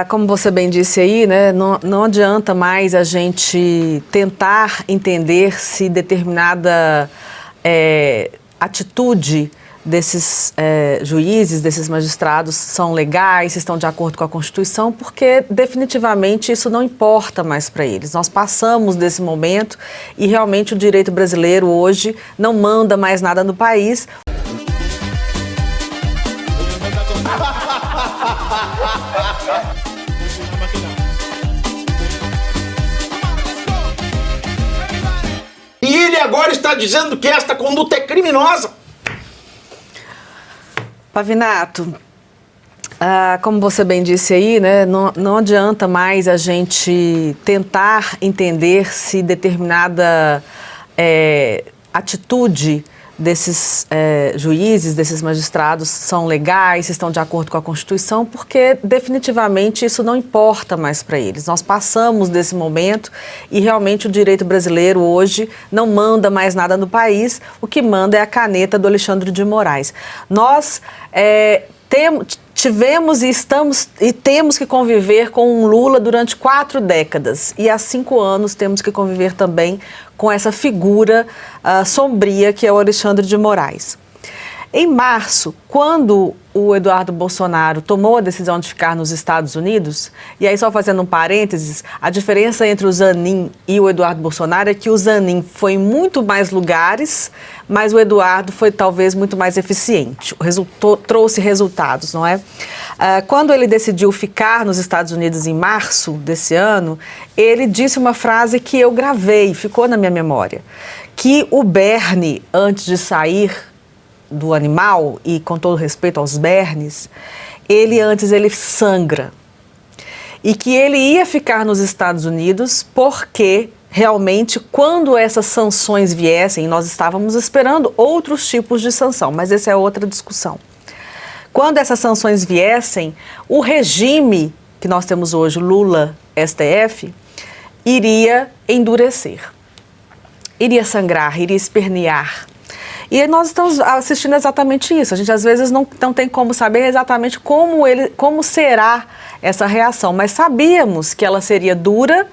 Como você bem disse aí, né, não adianta mais a gente tentar entender se determinada atitude desses juízes, desses magistrados são legais, se estão de acordo com a Constituição, porque definitivamente isso não importa mais para eles. Nós passamos desse momento e realmente o direito brasileiro hoje não manda mais nada no país. E ele agora está dizendo que esta conduta é criminosa. Pavinato, como você bem disse aí, né, não adianta mais a gente tentar entender se determinada atitude desses juízes, desses magistrados são legais, se estão de acordo com a Constituição, porque definitivamente isso não importa mais para eles. Nós passamos desse momento e realmente o direito brasileiro hoje não manda mais nada no país, o que manda é a caneta do Alexandre de Moraes. Nós tivemos e temos que conviver com um Lula durante 4 décadas e há 5 anos temos que conviver também com essa figura sombria que é o Alexandre de Moraes. Em março, quando o Eduardo Bolsonaro tomou a decisão de ficar nos Estados Unidos, e aí só fazendo um parênteses, a diferença entre o Zanin e o Eduardo Bolsonaro é que o Zanin foi em muito mais lugares, mas o Eduardo foi talvez muito mais eficiente, trouxe resultados, não é? Quando ele decidiu ficar nos Estados Unidos em março desse ano, ele disse uma frase que eu gravei, ficou na minha memória, que o Bernie, antes de sair do animal, e com todo respeito aos bernes, ele sangra. E que ele ia ficar nos Estados Unidos porque, realmente, quando essas sanções viessem, nós estávamos esperando outros tipos de sanção, mas essa é outra discussão. Quando essas sanções viessem, o regime que nós temos hoje, Lula-STF, iria endurecer, iria sangrar, iria espernear. E nós estamos assistindo exatamente isso. A gente às vezes não tem como saber exatamente como será essa reação, mas sabíamos que ela seria dura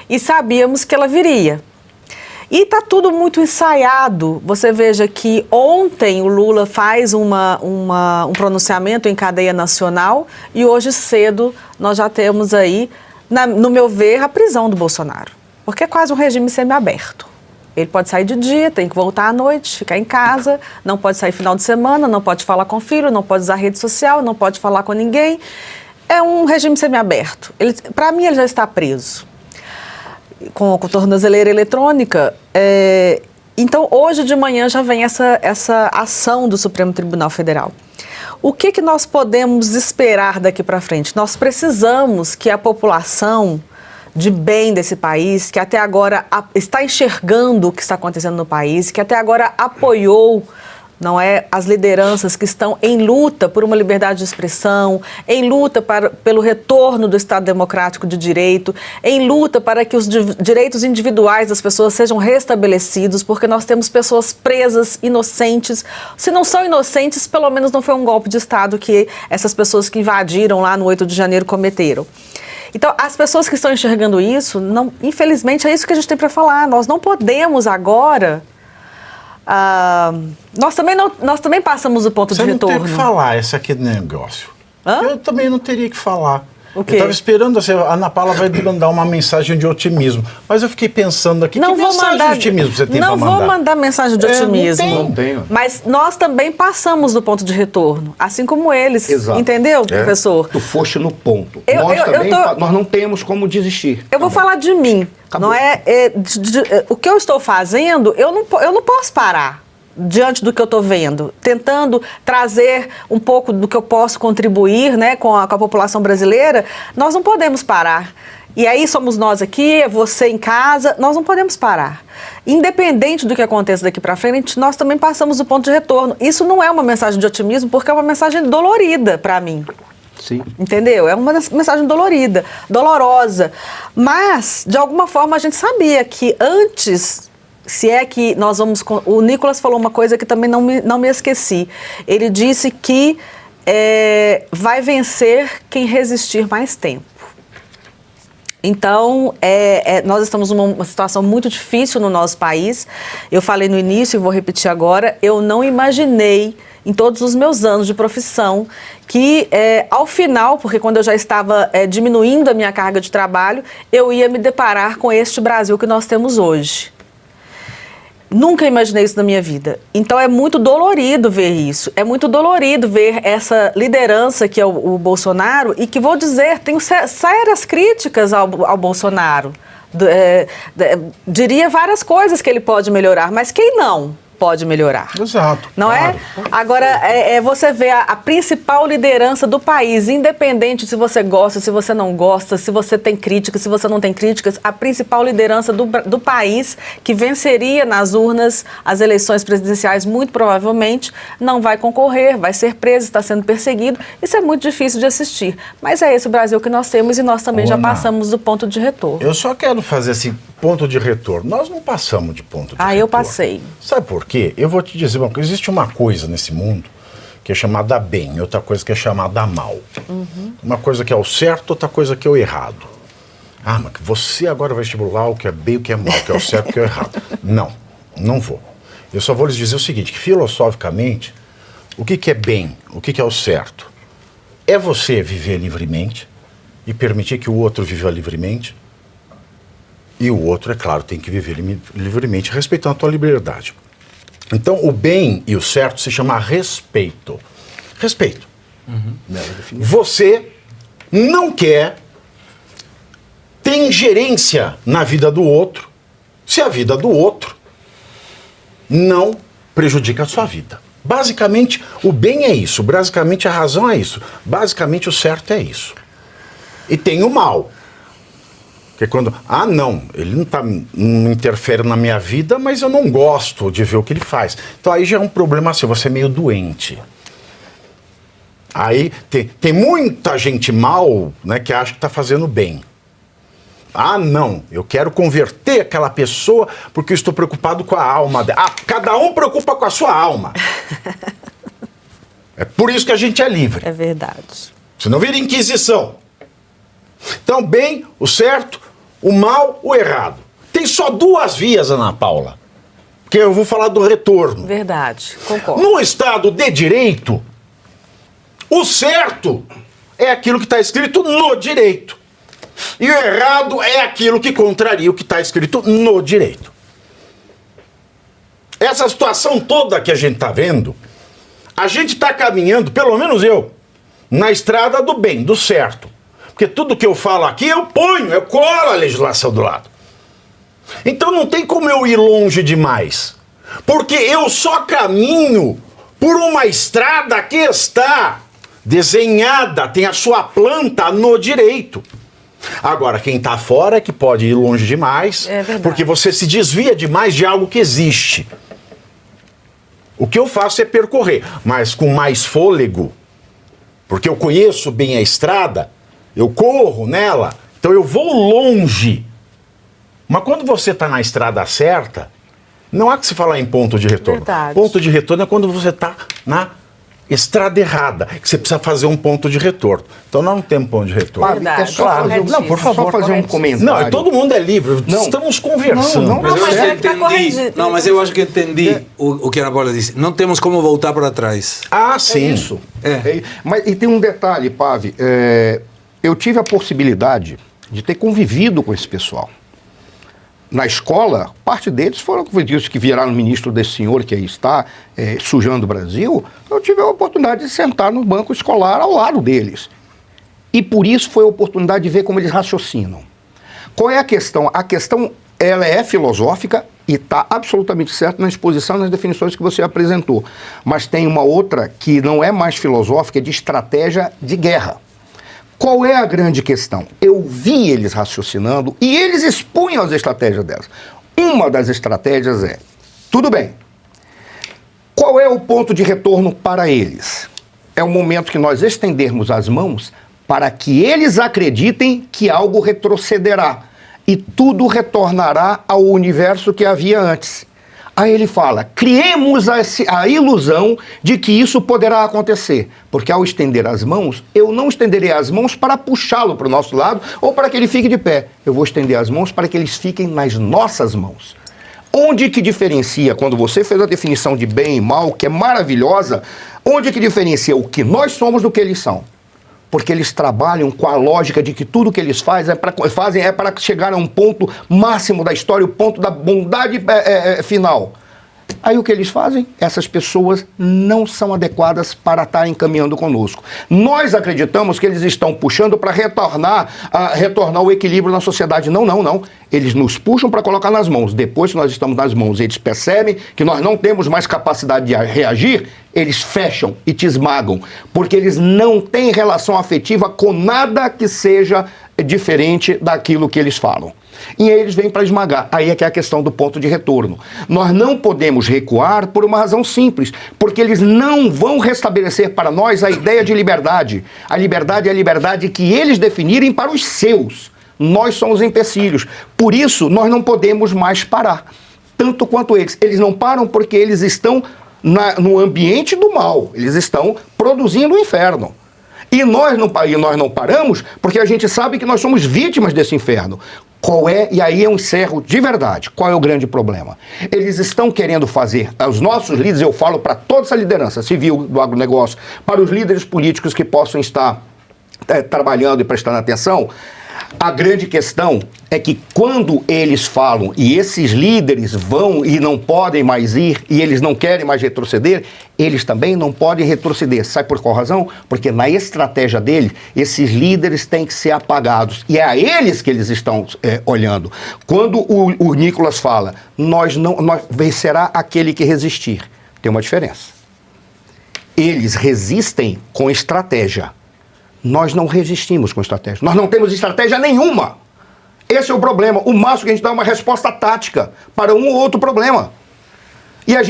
e sabíamos que ela viria. E está tudo muito ensaiado. Você veja que ontem o Lula faz um pronunciamento em cadeia nacional e hoje cedo nós já temos aí, no meu ver, a prisão do Bolsonaro. Porque é quase um regime semiaberto. Ele pode sair de dia, tem que voltar à noite, ficar em casa, não pode sair final de semana, não pode falar com o filho, não pode usar rede social, não pode falar com ninguém. É um regime semiaberto. Para mim, ele já está preso. Com tornozeleira eletrônica. Então, hoje de manhã já vem essa ação do Supremo Tribunal Federal. O que nós podemos esperar daqui para frente? Nós precisamos que a população de bem desse país, que até agora está enxergando o que está acontecendo no país, que até agora apoiou, não é, as lideranças que estão em luta por uma liberdade de expressão, em luta pelo retorno do Estado Democrático de Direito, em luta para que os direitos individuais das pessoas sejam restabelecidos, porque nós temos pessoas presas, inocentes. Se não são inocentes, pelo menos não foi um golpe de Estado que essas pessoas que invadiram lá no 8 de janeiro cometeram. Então, as pessoas que estão enxergando isso, infelizmente, é isso que a gente tem para falar. Nós não podemos agora... Nós também passamos do ponto de retorno. Você não tem que falar esse aqui negócio. Eu também não teria que falar. O quê? Eu estava esperando, assim, a Ana Paula vai mandar uma mensagem de otimismo. Mas eu fiquei pensando aqui, que mensagem de otimismo você tem para mandar? Não vou mandar mensagem de otimismo. Não tenho. Mas nós também passamos do ponto de retorno, assim como eles. Exato. Entendeu, professor? Tu foste no ponto. Nós não temos como desistir. Eu vou falar de mim. Acabou. Não o que eu estou fazendo, eu não posso parar diante do que eu estou vendo, tentando trazer um pouco do que eu posso contribuir, né, com a população brasileira. Nós não podemos parar. E aí somos nós aqui, você em casa, nós não podemos parar. Independente do que aconteça daqui para frente, nós também passamos do ponto de retorno. Isso não é uma mensagem de otimismo, porque é uma mensagem dolorida para mim. Sim. Entendeu? É uma mensagem dolorida, dolorosa. Mas, de alguma forma, a gente sabia que antes... Se é que nós vamos... O Nicolas falou uma coisa que também não me esqueci. Ele disse que vai vencer quem resistir mais tempo. Então, nós estamos numa situação muito difícil no nosso país. Eu falei no início e vou repetir agora, eu não imaginei, em todos os meus anos de profissão, que ao final, porque quando eu já estava diminuindo a minha carga de trabalho, eu ia me deparar com este Brasil que nós temos hoje. Nunca imaginei isso na minha vida. Então é muito dolorido ver isso. É muito dolorido ver essa liderança que é o Bolsonaro e que, vou dizer, tenho sérias críticas ao Bolsonaro. Diria várias coisas que ele pode melhorar, mas quem não pode melhorar? Exato. Não claro. Agora, você vê a principal liderança do país, independente se você gosta, se você não gosta, se você tem críticas, se você não tem críticas, a principal liderança do país, que venceria nas urnas as eleições presidenciais, muito provavelmente, não vai concorrer, vai ser preso, está sendo perseguido. Isso é muito difícil de assistir. Mas é esse o Brasil que nós temos e nós também já passamos do ponto de retorno. Eu só quero fazer esse ponto de retorno. Nós não passamos de ponto de retorno. Eu passei. Sabe por quê? Eu vou te dizer uma coisa. Existe uma coisa nesse mundo que é chamada bem, outra coisa que é chamada mal. Uma coisa que é o certo, outra coisa que é o errado. Mas você agora vai estimular o que é bem, o que é mal, o que é o certo, o que é o errado. Não vou. Eu só vou lhes dizer o seguinte, que filosoficamente, o que é bem, o que é o certo? É você viver livremente e permitir que o outro viva livremente. E o outro, é claro, tem que viver livremente, respeitando a tua liberdade. Então, o bem e o certo se chama respeito. Respeito. Você não quer ter ingerência na vida do outro, se a vida do outro não prejudica a sua vida. Basicamente, o bem é isso. Basicamente, a razão é isso. Basicamente, o certo é isso. E tem o mal. Porque quando, ele não interfere na minha vida, mas eu não gosto de ver o que ele faz. Então aí já é um problema assim, você é meio doente. Aí tem muita gente mal, né, que acha que está fazendo bem. Eu quero converter aquela pessoa porque eu estou preocupado com a alma dela. Cada um preocupa com a sua alma. É por isso que a gente é livre. É verdade. Senão vira inquisição. Então, bem, o certo, o mal, o errado. Tem só duas vias, Ana Paula. Porque eu vou falar do retorno. Verdade, concordo. No Estado de Direito, o certo é aquilo que está escrito no direito. E o errado é aquilo que contraria o que está escrito no direito. Essa situação toda que a gente está vendo, a gente está caminhando, pelo menos eu, na estrada do bem, do certo. Porque tudo que eu falo aqui, eu colo a legislação do lado. Então não tem como eu ir longe demais. Porque eu só caminho por uma estrada que está desenhada, tem a sua planta no direito. Agora, quem está fora é que pode ir longe demais, porque você se desvia demais de algo que existe. O que eu faço é percorrer, mas com mais fôlego, porque eu conheço bem a estrada, eu corro nela, então eu vou longe. Mas quando você está na estrada certa, não há que se falar em ponto de retorno. Verdade. Ponto de retorno é quando você está na estrada errada, que você precisa fazer um ponto de retorno. Então nós não temos ponto de retorno. Verdade. É só fazer, não, por favor, fazer um comentário. Não, todo mundo é livre, estamos conversando. Mas eu acho que entendi o que a Ana Paula disse. Não temos como voltar para trás. Sim. É isso. Mas e tem um detalhe, Pave. Eu tive a possibilidade de ter convivido com esse pessoal. Na escola, parte deles foram convidados que viraram ministro desse senhor que aí está sujando o Brasil. Eu tive a oportunidade de sentar no banco escolar ao lado deles. E por isso foi a oportunidade de ver como eles raciocinam. Qual é a questão? A questão, ela é filosófica e está absolutamente certa na exposição, nas definições que você apresentou. Mas tem uma outra que não é mais filosófica, é de estratégia de guerra. Qual é a grande questão? Eu vi eles raciocinando e eles expunham as estratégias delas. Uma das estratégias é, tudo bem, qual é o ponto de retorno para eles? É o momento que nós estendermos as mãos para que eles acreditem que algo retrocederá e tudo retornará ao universo que havia antes. Aí ele fala, criemos a ilusão de que isso poderá acontecer, porque ao estender as mãos, eu não estenderei as mãos para puxá-lo para o nosso lado ou para que ele fique de pé. Eu vou estender as mãos para que eles fiquem nas nossas mãos. Onde que diferencia, quando você fez a definição de bem e mal, que é maravilhosa, onde que diferencia o que nós somos do que eles são? Porque eles trabalham com a lógica de que tudo que eles fazem é para chegar a um ponto máximo da história, o ponto da bondade final. Aí o que eles fazem? Essas pessoas não são adequadas para estarem caminhando conosco. Nós acreditamos que eles estão puxando para retornar o equilíbrio na sociedade. Não, não, não. Eles nos puxam para colocar nas mãos. Depois que nós estamos nas mãos, eles percebem que nós não temos mais capacidade de reagir, eles fecham e te esmagam. Porque eles não têm relação afetiva com nada que seja diferente daquilo que eles falam. E aí eles vêm para esmagar. Aí é que é a questão do ponto de retorno. Nós não podemos recuar por uma razão simples, porque eles não vão restabelecer para nós a ideia de liberdade. A liberdade é a liberdade que eles definirem para os seus. Nós somos empecilhos. Por isso, nós não podemos mais parar. Tanto quanto eles. Eles não param porque eles estão no ambiente do mal. Eles estão produzindo o inferno. E nós não paramos porque a gente sabe que nós somos vítimas desse inferno. Qual é, e aí eu encerro de verdade, qual é o grande problema? Eles estão querendo fazer, os nossos líderes, eu falo para toda essa liderança civil do agronegócio, para os líderes políticos que possam estar trabalhando e prestando atenção, a grande questão é que quando eles falam e esses líderes vão e não podem mais ir e eles não querem mais retroceder, eles também não podem retroceder. Sabe por qual razão? Porque na estratégia deles, esses líderes têm que ser apagados. E é a eles que eles estão olhando. Quando o Nicolas fala, nós vencerá aquele que resistir. Tem uma diferença. Eles resistem com estratégia. Nós não resistimos com estratégia. Nós não temos estratégia nenhuma. Esse é o problema. O máximo que a gente dá é uma resposta tática para um ou outro problema. E aí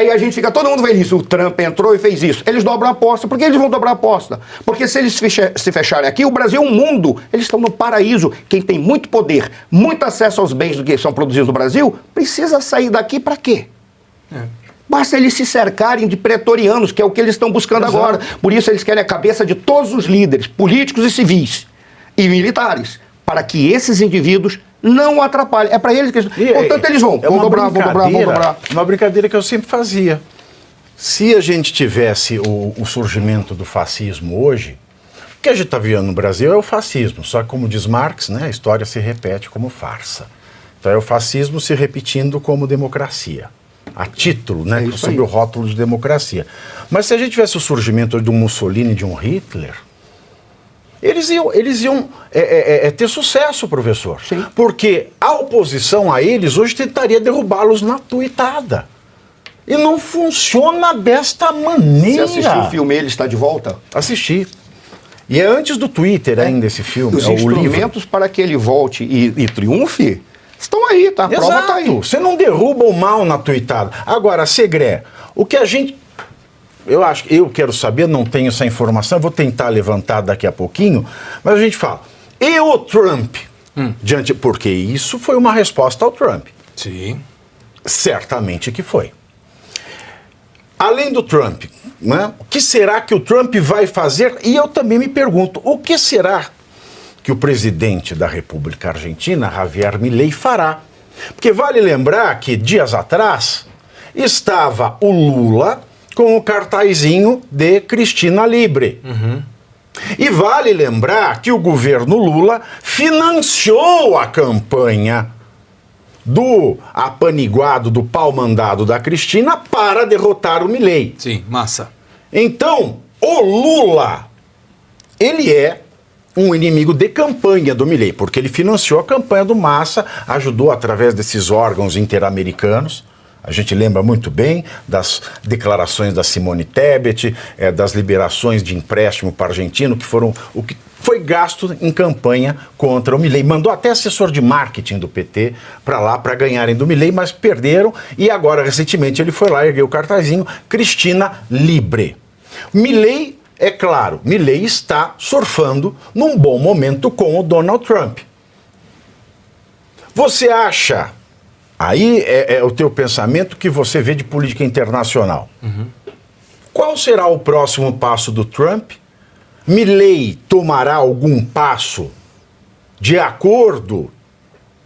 a gente fica, todo mundo vê isso. O Trump entrou e fez isso. Eles dobram a aposta. Por que eles vão dobrar a aposta? Porque se eles se fecharem aqui, o Brasil é um mundo. Eles estão no paraíso. Quem tem muito poder, muito acesso aos bens do que são produzidos no Brasil, precisa sair daqui para quê? Basta eles se cercarem de pretorianos, que é o que eles estão buscando agora. Por isso eles querem a cabeça de todos os líderes, políticos e civis, e militares, para que esses indivíduos não atrapalhem. É para eles que eles... Portanto, eles vão dobrar. Uma brincadeira que eu sempre fazia. Se a gente tivesse o surgimento do fascismo hoje, o que a gente está vendo no Brasil é o fascismo. Só que, como diz Marx, né, a história se repete como farsa. Então é o fascismo se repetindo como democracia. A título, né, sob o rótulo de democracia. Mas se a gente tivesse o surgimento de um Mussolini, de um Hitler, eles iam ter sucesso, professor. Sim. Porque a oposição a eles hoje tentaria derrubá-los na tuitada. E não funciona desta maneira. Você assistiu o filme Ele Está de Volta? Assisti. E é antes do Twitter ainda esse filme. Os instrumentos para que ele volte e triunfe estão aí, tá? A prova tá aí. Você não derruba o mal na tuitada. Agora, Segré, o que a gente... Eu quero saber, não tenho essa informação, vou tentar levantar daqui a pouquinho, mas a gente fala, e o Trump? Porque isso foi uma resposta ao Trump. Sim. Certamente que foi. Além do Trump, né, o que será que o Trump vai fazer? E eu também me pergunto, o que será que o presidente da República Argentina, Javier Milei, fará? Porque vale lembrar que dias atrás estava o Lula com o cartazinho de Cristina Libre. E vale lembrar que o governo Lula financiou a campanha do apaniguado, do pau-mandado da Cristina para derrotar o Milei. Sim, massa. Então, o Lula, ele é um inimigo de campanha do Milei, porque ele financiou a campanha do Massa, ajudou através desses órgãos interamericanos. A gente lembra muito bem das declarações da Simone Tebet, das liberações de empréstimo para o argentino, que foram o que foi gasto em campanha contra o Milei. Mandou até assessor de marketing do PT para lá para ganharem do Milei, mas perderam e agora, recentemente, ele foi lá e ergueu o cartazinho Cristina Libre. Milei, é claro, Milei está surfando num bom momento com o Donald Trump. Você acha, Aí é o teu pensamento que você vê de política internacional. Qual será o próximo passo do Trump? Milei tomará algum passo de acordo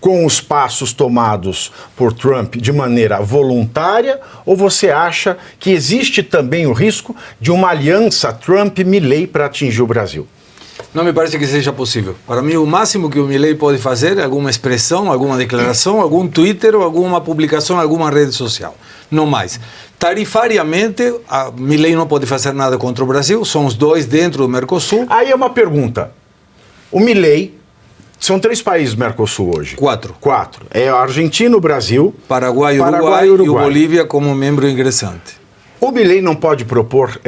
com os passos tomados por Trump de maneira voluntária, ou você acha que existe também o risco de uma aliança Trump-Milei para atingir o Brasil? Não me parece que seja possível. Para mim, o máximo que o Milei pode fazer é alguma expressão, alguma declaração, algum Twitter ou alguma publicação em alguma rede social. Não mais. Tarifariamente, a Milei não pode fazer nada contra o Brasil, são os dois dentro do Mercosul. Aí é uma pergunta. O Milei, são 3 países do Mercosul hoje. 4. 4. É a Argentina, o Brasil, Paraguai, Uruguai e o Bolívia como membro ingressante. O Milei não pode propor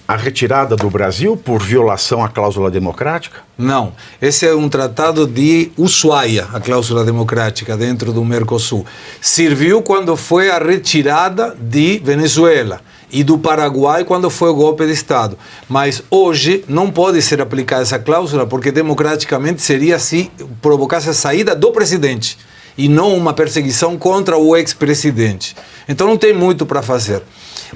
a retirada do Brasil por violação à cláusula democrática? Não. Esse é um tratado de Ushuaia, a cláusula democrática dentro do Mercosul. Serviu quando foi a retirada de Venezuela e do Paraguai quando foi o golpe de Estado. Mas hoje não pode ser aplicada essa cláusula porque democraticamente seria se provocasse a saída do presidente e não uma perseguição contra o ex-presidente. Então não tem muito para fazer.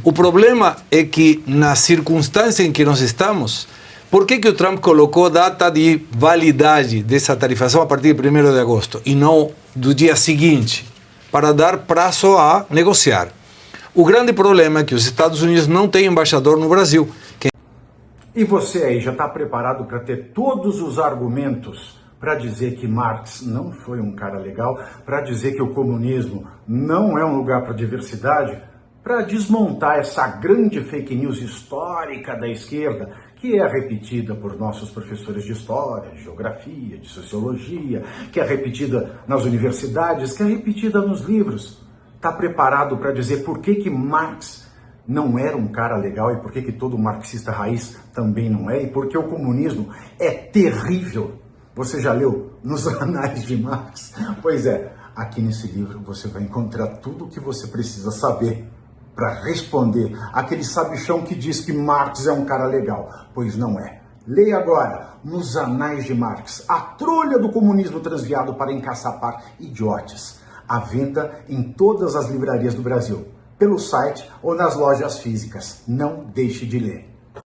O problema é que na circunstância em que nós estamos, por que o Trump colocou data de validade dessa tarifação a partir de 1º de agosto e não do dia seguinte, para dar prazo a negociar? O grande problema é que os Estados Unidos não têm embaixador no Brasil. E você aí já está preparado para ter todos os argumentos para dizer que Marx não foi um cara legal, para dizer que o comunismo não é um lugar para diversidade, para desmontar essa grande fake news histórica da esquerda, que é repetida por nossos professores de história, de geografia, de sociologia, que é repetida nas universidades, que é repetida nos livros. Está preparado para dizer por que Marx não era um cara legal e por que todo marxista raiz também não é, e por que o comunismo é terrível? Você já leu Nos Anais de Marx? Pois é, aqui nesse livro você vai encontrar tudo o que você precisa saber para responder aquele sabichão que diz que Marx é um cara legal, pois não é. Leia agora Nos Anais de Marx, a trolha do comunismo transviado para encaçapar idiotes. À venda em todas as livrarias do Brasil, pelo site ou nas lojas físicas. Não deixe de ler.